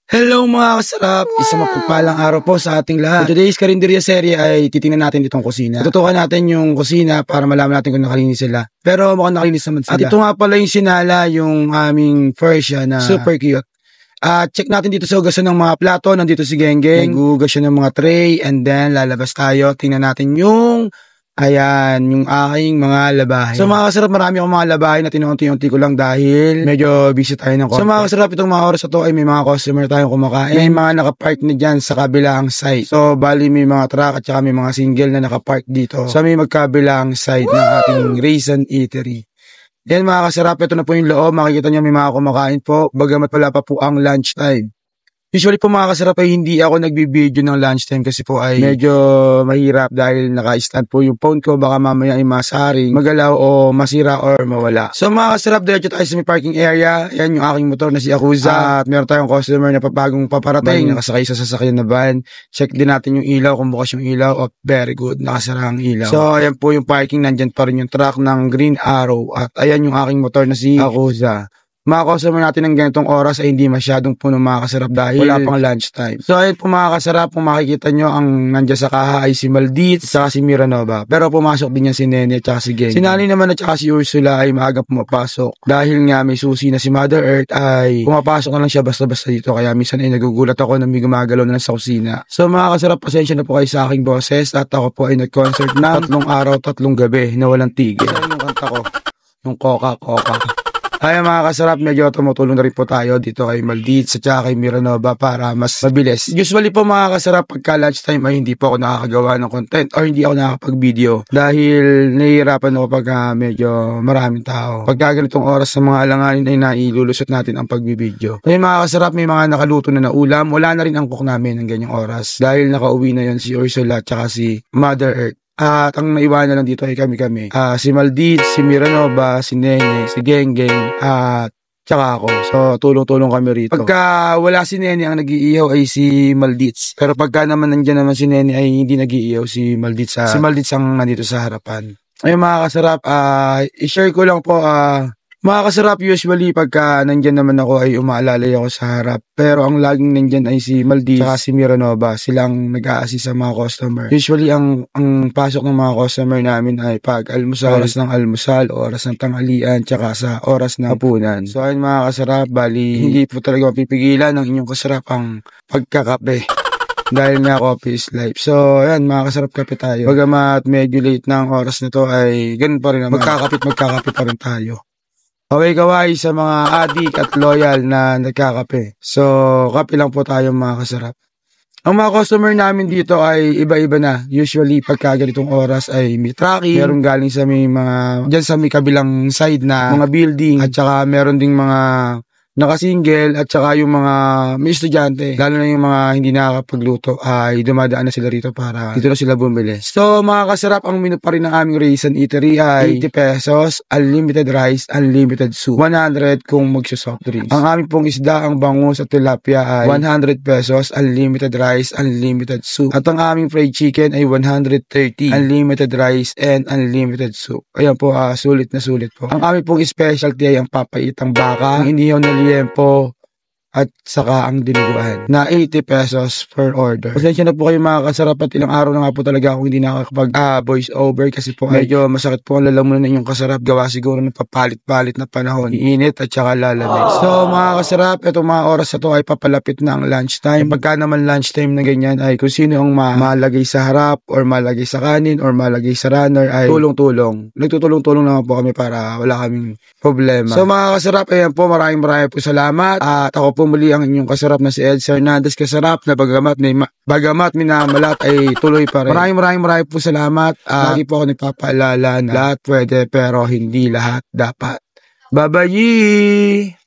Hello mga kasarap! Isang mapagpalang araw po sa ating lahat. For today's Karinderya serye ay titingnan natin itong kusina. Tutukan natin yung kusina para malaman natin kung nakalinis sila. Pero mukhang nakalinis naman sila. At ito nga pala yung sinala, yung aming Persia na super cute. At check natin dito sa hugasan ng mga plato. Nandito si Genggeng. Nag-uhugas siya ng mga tray. And then lalabas tayo. Tingnan natin yung yung aking mga labahin. So mga kasarap, marami akong mga labahin na tinunti-unti ko lang dahil medyo busy tayo ng konti. So mga kasarap, itong mga oras na to ay may mga customer tayong kumakain. May mga nakapark na dyan sa kabilang side. So bali may mga truck at saka may mga single na nakapark dito sa may magkabilang side ng ating Raisin Eatery. Yan mga kasarap, ito na po yung loob. Makikita nyo may mga kumakain po, bagamat wala pa po ang lunch time. Usually po mga kasarap ay hindi ako nagbibideo ng lunchtime kasi po ay medyo mahirap dahil naka-stand po yung phone ko, baka mamaya ay masaring, magalaw o masira or mawala. So mga kasarap, diretso tayo sa may parking area. Yan yung aking motor na si Akuza at meron tayong customer na bagong paparating, nakasakay sa sasakyan na van. Check din natin yung ilaw kung bukas yung ilaw. Oh, very good, nakasara ang ilaw. So ayan po yung parking, nandyan pa rin yung truck ng Green Arrow at ayan yung aking motor na si Akuza. Mga customer natin ng ganitong oras ay hindi masyadong puno mga kasarap dahil wala pang lunch time. So ayun po mga kasarap, kung makikita nyo ang nandiyan sa kaha ay si Maldit at saka si Miranova. Pero pumasok din yan si Nene at saka si Geng. Si Nani naman at saka si Ursula ay maaga pumapasok. Dahil nga may susi na si Mother Earth ay pumapasok na lang siya basta-basta dito. Kaya minsan ay nagugulat ako na may gumagalaw na lang sa kusina. So mga kasarap, pasensya na po kayo sa aking boses at ako po ay nag-concert na 3 araw, 3 gabi na walang tigil. So yung kanta ko, yung Coca-Coca. Kaya mga kasarap, medyo tumutulong na rin po tayo dito kay Maldit at saka kay Miranova para mas mabilis. Usually po mga kasarap, pagka lunchtime ay hindi po ako nakakagawa ng content or hindi ako nakakapag-video dahil nahihirapan ako pagka medyo maraming tao. Pagka ganitong oras sa mga alanganin ay nailulusot natin ang pagbibideo. Kaya mga kasarap, may mga nakaluto na ulam. Wala na rin ang cook namin ng ganyang oras dahil nakauwi na yon si Ursula at saka si Mother Earth. At ang naiwan na lang dito ay kami. Si Maldit, si Miranova, si Nene, si Genggeng, at tsaka ako. So, tulong-tulong kami rito. Pagka wala si Nene, ang nag-iihaw ay si Maldits. Pero pagka naman nandiyan naman si Nene ay hindi nag-iihaw si Maldits. Si Maldits ang nandito sa harapan. Ayun mga kasarap, i-share ko lang po, mga kasarap, usually pagka nandyan naman ako ay umaalalay ako sa harap. Pero ang laging nandyan ay si Maldit at si Miranova. Silang nag-a-assist sa mga customer. Usually ang pasok ng mga customer namin ay pag almusal, oras ng almusal, oras ng tanghalian, tsaka sa oras ng hapunan. So ayun mga kasarap, bali hindi po talaga mapipigilan ng inyong kasarap ang pagkakape. Dahil nga coffee is life. So, ayan, mga kasarap, kape tayo. Bagamat medyo late na ang oras na to ay ganun pa rin naman. Magkakape pa rin tayo. Okay, kaway sa mga adik at loyal na nagkakape. So, kape lang po tayo mga kasarap. Ang mga customer namin dito ay iba-iba na. Usually, pagka ganitong oras ay may tracking. Meron galing sa may mga, dyan sa may kabilang side na mga building. At saka meron ding mga naka-single at saka yung mga may estudyante, lalo na yung mga hindi nakakapagluto ay dumadaan na sila rito para dito na sila bumili. So mga kasarap, ang menu pa rin ng aming Raisin Eatery ay 80 pesos, unlimited rice, unlimited soup, 100 kung magsa-soft drinks. Ang aming pong isda, ang bangus at tilapia ay 100 pesos, unlimited rice, unlimited soup. At ang aming fried chicken ay 130, unlimited rice and unlimited soup. Ayan po, sulit na sulit po. Ang aming pong specialty ay ang papaitang baka, ang inihaw na liempo at saka ang dinuguan na 80 pesos per order. Pasensya na po kayo mga kasarap at ilang araw na nga po talaga akong hindi nakakapag voice over kasi po medyo masakit po ang lalamunan na inyong kasarap gawa siguro ng papalit-palit na panahon, iinit at saka lalamig. So mga kasarap, itong mga oras na to ay papalapit na ang lunchtime. Pagka naman lunchtime na ganyan ay kung sino ang malagay sa harap or malagay sa kanin or malagay sa runner ay tulong-tulong. Nagtutulong-tulong naman po kami para wala kaming problema. So mga kasarap, ayan po, maraming po salamat at ako po muli ang inyong kasarap na si Eds Hernandez Kasarap na bagamat minamalat ay tuloy pa rin. Maraming po salamat. Lagi po ako nagpapaalala na lahat pwede pero hindi lahat dapat. Bye-bye!